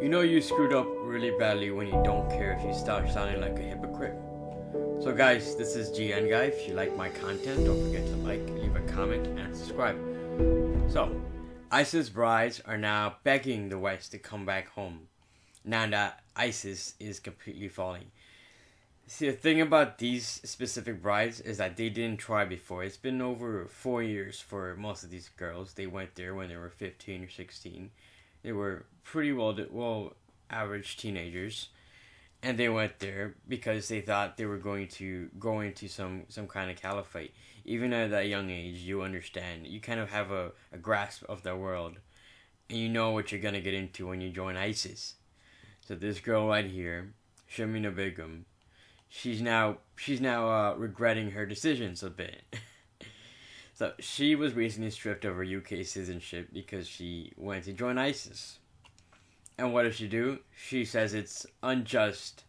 You know you screwed up really badly when you don't care if you start sounding like a hypocrite. So guys, this is GN Guy. If you like my content, don't forget to like, leave a comment, and subscribe. So, ISIS brides are now begging the West to come back home, now that ISIS is completely falling. See, the thing about these specific brides is that they didn't try before. It's been over 4 years for most of these girls. They went there when they were 15 or 16. They were pretty well average teenagers, and they went there because they thought they were going to go into some kind of caliphate. Even at that young age, you understand. You kind of have a grasp of the world, and you know what you're gonna get into when you join ISIS. So this girl right here, Shamina Begum, she's now regretting her decisions a bit. So she was recently stripped of her UK citizenship because she went to join ISIS. And what does she do? She says it's unjust.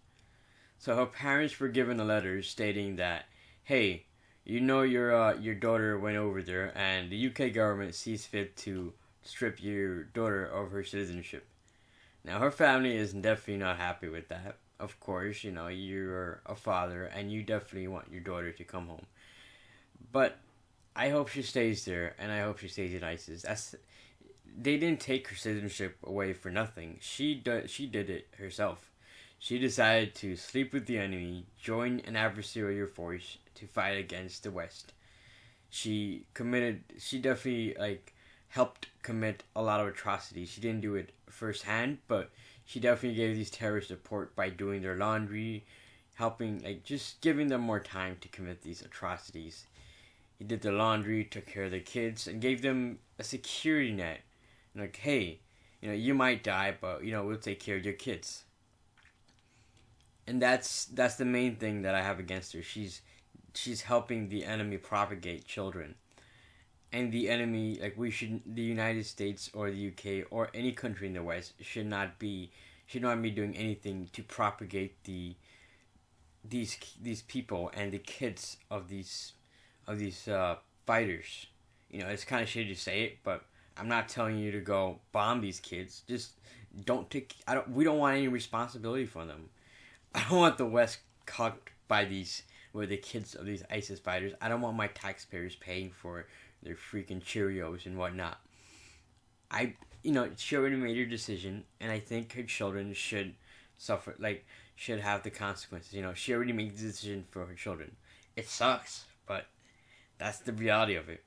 So her parents were given a letter stating that, hey, you know your daughter went over there, and the UK government sees fit to strip your daughter of her citizenship. Now her family is definitely not happy with that. Of course, you know, you're a father and you definitely want your daughter to come home. But I hope she stays there, and I hope she stays in ISIS. They didn't take her citizenship away for nothing. She did it herself. She decided to sleep with the enemy, join an adversarial force to fight against the West. She definitely helped commit a lot of atrocities. She didn't do it firsthand, but she definitely gave these terrorists support by doing their laundry, helping, just giving them more time to commit these atrocities. He did the laundry, took care of the kids, and gave them a security net. Hey, you might die, but, we'll take care of your kids. And that's the main thing that I have against her. She's helping the enemy propagate children. And the enemy, the United States or the UK or any country in the West should not be doing anything to propagate these people and the kids of these fighters. It's kind of shitty to say it, but I'm not telling you to go bomb these kids. Just we don't want any responsibility for them. I don't want the West cucked by the kids of these ISIS fighters. I don't want my taxpayers paying for their freaking Cheerios and whatnot. She already made her decision, and I think her children should suffer, should have the consequences. She already made the decision for her children. It sucks, but that's the reality of it.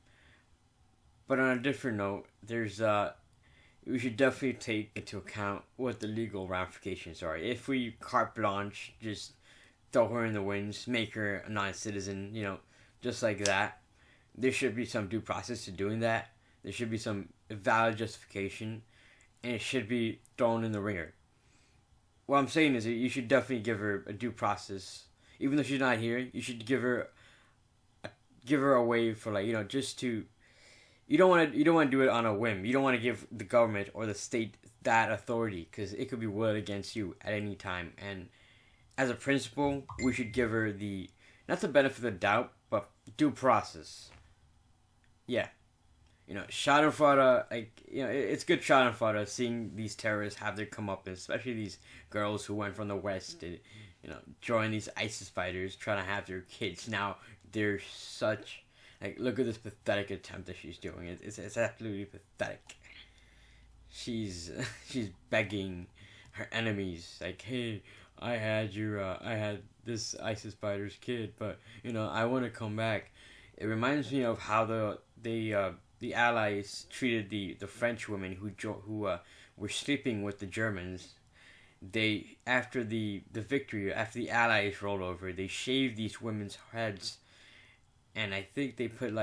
But on a different note, we should definitely take into account what the legal ramifications are. If we carte blanche, just throw her in the winds, make her a non-citizen, just like that, there should be some due process to doing that. There should be some valid justification, and it should be thrown in the ringer. What I'm saying is that you should definitely give her a due process. Even though she's not here, you should give her a way for just to. You don't want to do it on a whim. You don't want to give the government or the state that authority, because it could be wielded against you at any time. And as a principle, we should give her not the benefit of the doubt, but due process. Yeah. Schadenfreude, it's good Schadenfreude seeing these terrorists have their comeuppance, especially these girls who went from the West to, join these ISIS fighters, trying to have their kids. Now, they're such, look at this pathetic attempt that she's doing. It's absolutely pathetic. She's begging her enemies, hey, I had this ISIS fighter's kid, but, I want to come back. It reminds me of how the Allies treated the French women who were sleeping with the Germans. They, after the victory, after the Allies rolled over, they shaved these women's heads, and I think they put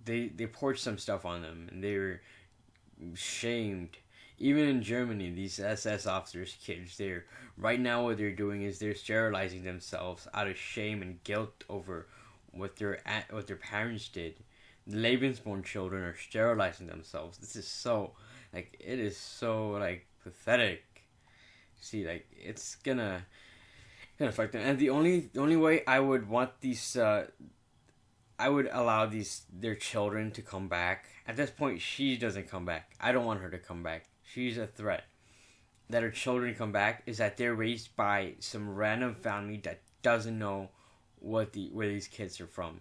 they poured some stuff on them, and they were shamed. Even in Germany, these SS officers' kids, right now what they're doing is they're sterilizing themselves out of shame and guilt over what their parents did. The Lebensborn children are sterilizing themselves. This is so, it is so, pathetic. See, it's gonna affect them. And the only way I would want these, I would allow their children to come back. At this point, she doesn't come back. I don't want her to come back. She's a threat. that her children come back is that they're raised by some random family that doesn't know where these kids are from.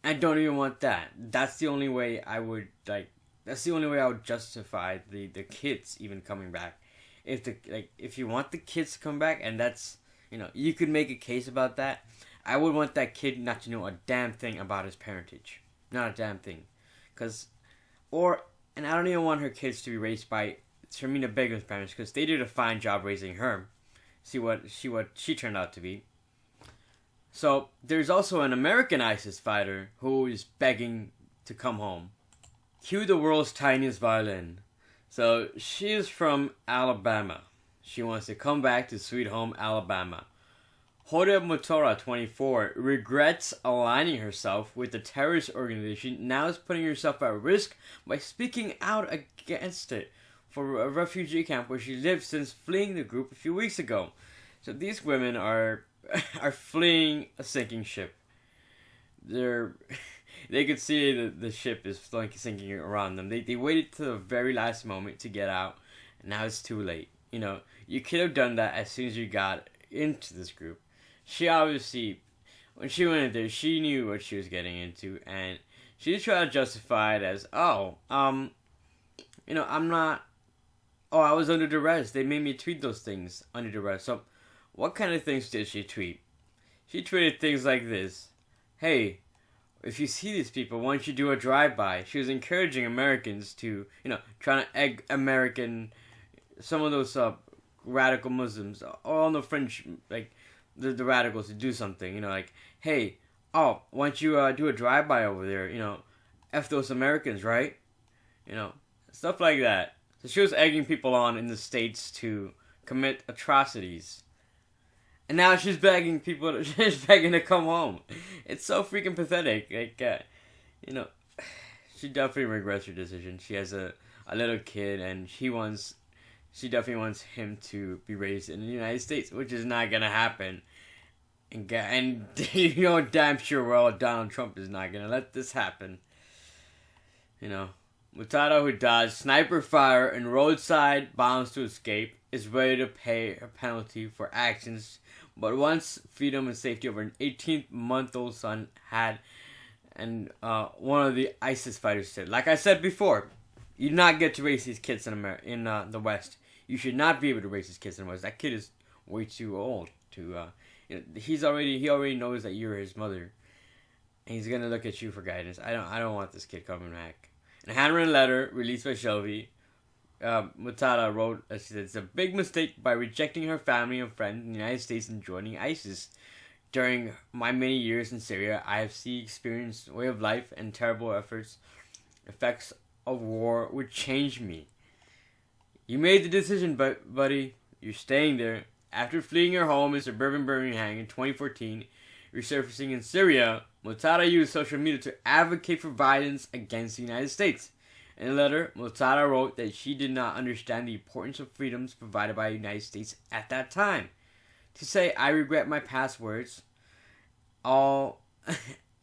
I don't even want that. That's the only way I would That's the only way I would justify the kids even coming back. If you want the kids to come back, and that's, you could make a case about that. I would want that kid not to know a damn thing about his parentage, not a damn thing, and I don't even want her kids to be raised by Serena Begum's parents, because they did a fine job raising her. See what she turned out to be. So there's also an American ISIS fighter who is begging to come home. Cue the world's tiniest violin. So she is from Alabama. She wants to come back to sweet home Alabama. Hoda Motora, 24, regrets aligning herself with the terrorist organization, now is putting herself at risk by speaking out against it for a refugee camp where she lived since fleeing the group a few weeks ago. So these women are fleeing a sinking ship. They could see the ship is sinking around them. They waited to the very last moment to get out, and now it's too late. You could have done that as soon as you got into this group. She obviously, when she went in there, she knew what she was getting into, and she tried to justify it as, I'm not, I was under duress. They made me tweet those things under duress. So, what kind of things did she tweet? She tweeted things like this. Hey, if you see these people, why don't you do a drive-by? She was encouraging Americans to, trying to egg some of those radical Muslims, or on the fringe, the radicals to do something, hey, why don't you do a drive-by over there, F those Americans, right? Stuff like that. So she was egging people on in the States to commit atrocities. And now she's begging to come home. It's so freaking pathetic. She definitely regrets her decision. She has a little kid, and she definitely wants him to be raised in the United States, which is not gonna happen. And damn sure Donald Trump is not gonna let this happen. Mutata, who dodged sniper fire and roadside bombs to escape, is ready to pay a penalty for actions but wants freedom and safety over an 18-month-old son had. And one of the ISIS fighters said, like I said before, you do not get to raise these kids in the West. You should not be able to raise these kids in the West. That kid is way too old to. He already knows that you're his mother, and he's gonna look at you for guidance. I don't want this kid coming back. In a handwritten letter released by Shelby, Mutata wrote, she said, it's a big mistake by rejecting her family and friends in the United States and joining ISIS. During my many years in Syria, I have experienced way of life and terrible effects of war would change me. You made the decision, buddy. You're staying there. After fleeing her home in suburban Birmingham in 2014, resurfacing in Syria, Mutata used social media to advocate for violence against the United States. In a letter, Mutata wrote that she did not understand the importance of freedoms provided by the United States at that time. To say, I regret my past words,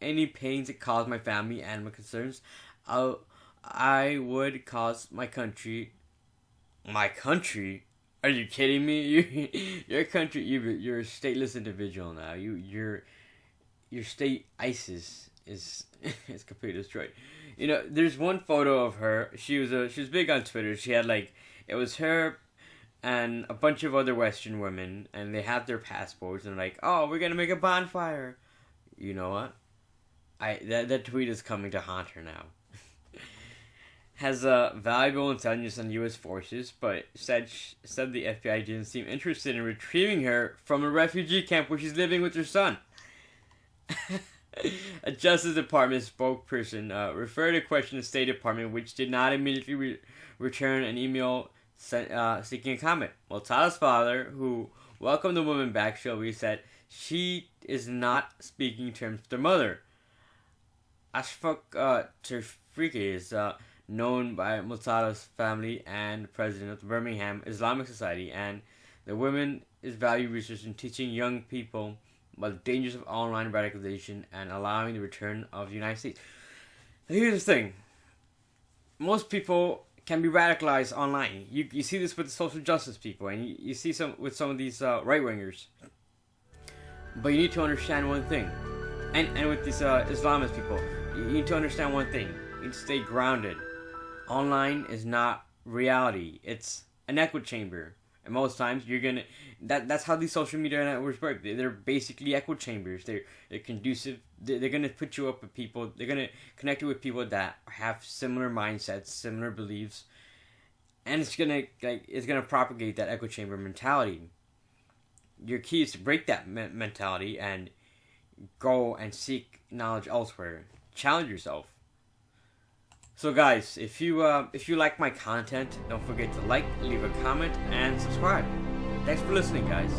any pains it caused my family and my concerns, I would cause my country. My country? Are you kidding me? Your country, you're a stateless individual now. Your state ISIS is completely destroyed. There's one photo of her. She was big on Twitter. She had it was her and a bunch of other Western women, and they had their passports, and we're gonna make a bonfire. You know what? That tweet is coming to haunt her now. Has valuable intelligence on U.S. forces, but said the FBI didn't seem interested in retrieving her from a refugee camp where she's living with her son. A Justice Department spokesperson referred a question to the State Department, which did not immediately return an email seeking a comment. Tada's father, who welcomed the woman back, Shelby, said she is not speaking terms with their mother. Ashfaq Tafriqi is known by Mutada's family and president of the Birmingham Islamic Society, and the woman is value research in teaching young people about the dangers of online radicalization and allowing the return of the United States. Now, here's the thing. Most people can be radicalized online. You see this with the social justice people, and you see some with some of these right wingers. But you need to understand one thing, and with these Islamist people, you need to understand one thing. You need to stay grounded. Online is not reality. It's an echo chamber. And most times you're gonna that's how these social media networks work. They're basically echo chambers. They're conducive. They're gonna put you up with people. They're gonna connect you with people that have similar mindsets, similar beliefs, and it's gonna propagate that echo chamber mentality. Your key is to break that mentality and go and seek knowledge elsewhere. Challenge yourself. So guys, if you like my content, don't forget to like, leave a comment, and subscribe. Thanks for listening, guys.